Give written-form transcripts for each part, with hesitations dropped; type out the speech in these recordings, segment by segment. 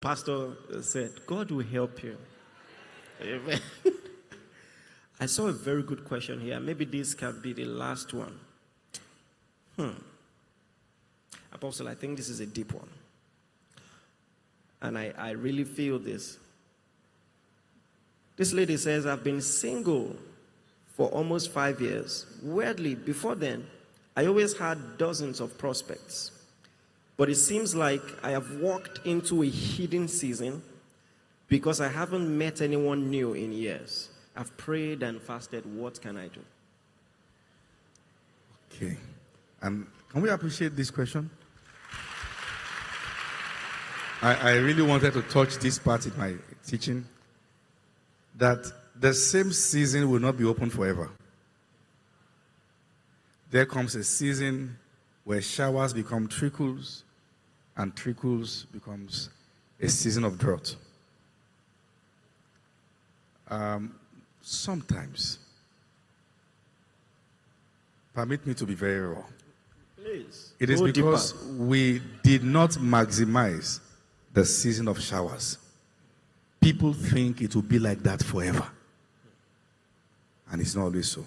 Pastor said, God will help you. Amen. I saw a very good question here. Maybe this can be the last one. Apostle, I think this is a deep one. And I really feel this. This lady says, I've been single for almost 5 years. Weirdly, before then, I always had dozens of prospects. But it seems like I have walked into a hidden season because I haven't met anyone new in years. I've prayed and fasted. What can I do? Okay. And can we appreciate this question? I really wanted to touch this part in my teaching, that the same season will not be open forever. There comes a season where showers become trickles, and trickles becomes a season of drought. Sometimes, permit me to be very raw. Please. It is because we did not maximize the season of showers. People think it will be like that forever. And it's not always so.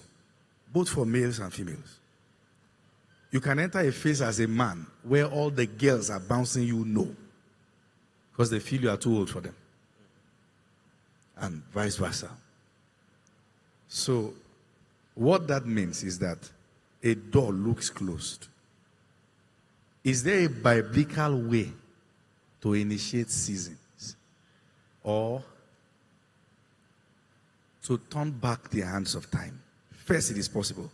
Both for males and females. You can enter a phase as a man where all the girls are bouncing you no. Because they feel you are too old for them. And vice versa. So, what that means is that a door looks closed. Is there a biblical way to initiate seasons? Or to turn back the hands of time? First, it is possible.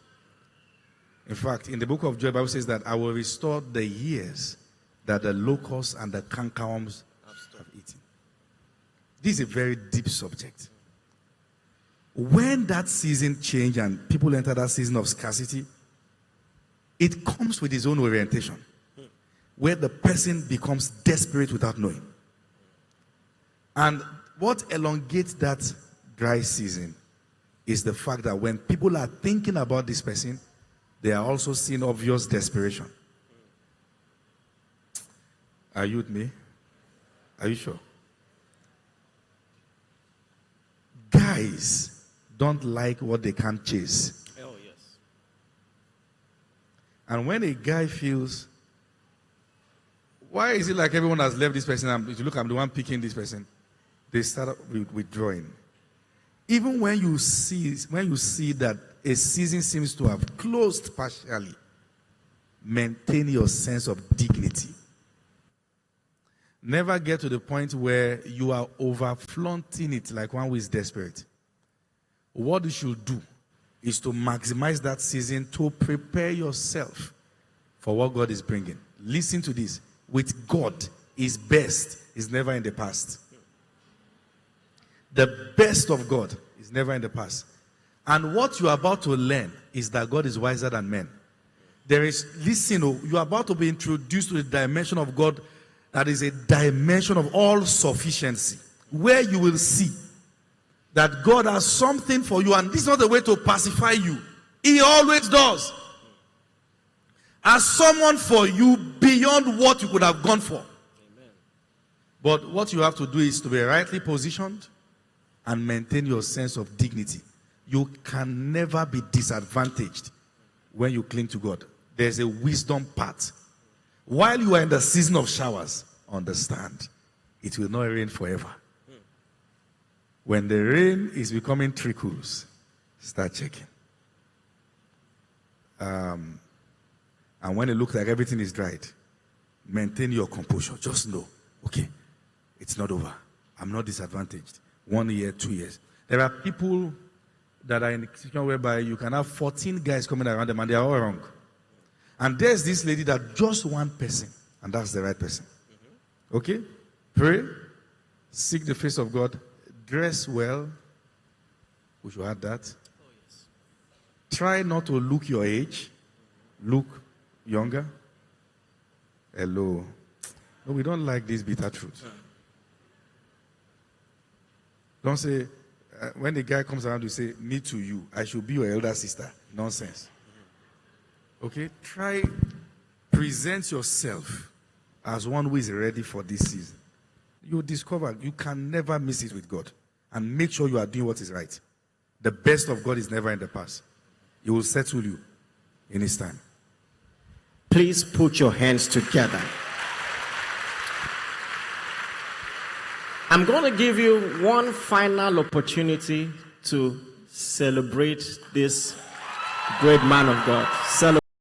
In fact, in the book of Joel, the Bible says that I will restore the years that the locusts and the cankerworms have eaten. This is a very deep subject. When that season changes and people enter that season of scarcity, it comes with its own orientation, where the person becomes desperate without knowing. And what elongates that dry season is the fact that when people are thinking about this person, they are also seeing obvious desperation. Are you with me? Are you sure? Guys don't like what they can't chase. Oh, yes. And when a guy feels, why is it like everyone has left this person? If you look, I'm the one picking this person. They start withdrawing. Even when you see that a season seems to have closed partially, maintain your sense of dignity. Never get to the point where you are over-flaunting it like one who is desperate. What you should do is to maximize that season to prepare yourself for what God is bringing. Listen to this. With God, His best is never in the past. The best of God is never in the past. And what you are about to learn is that God is wiser than men. You are about to be introduced to the dimension of God that is a dimension of all sufficiency, where you will see that God has something for you, and this is not a way to pacify you. He always does. Has someone for you beyond what you could have gone for. Amen. But what you have to do is to be rightly positioned and maintain your sense of dignity. You can never be disadvantaged when you cling to God. There's a wisdom part. While you are in the season of showers, understand, it will not rain forever. When the rain is becoming trickles, start checking. And when it looks like everything is dried, maintain your composure. Just know, okay, it's not over. I'm not disadvantaged. 1 year, 2 years. There are people that are in a situation whereby you can have 14 guys coming around them and they are all wrong. And there's this lady that just one person, and that's the right person. Okay? Pray, seek the face of God, dress well. We should add that. Try not to look your age. Look younger. Hello. No, we don't like this bitter truth. Don't say, when the guy comes around, you say, me to you. I should be your elder sister. Nonsense. Okay? Try, present yourself as one who is ready for this season. you discover you can never miss it with God. And make sure you are doing what is right. The best of God is never in the past. He will settle you in His time. Please put your hands together. I'm going to give you one final opportunity to celebrate this great man of God. Celebrate.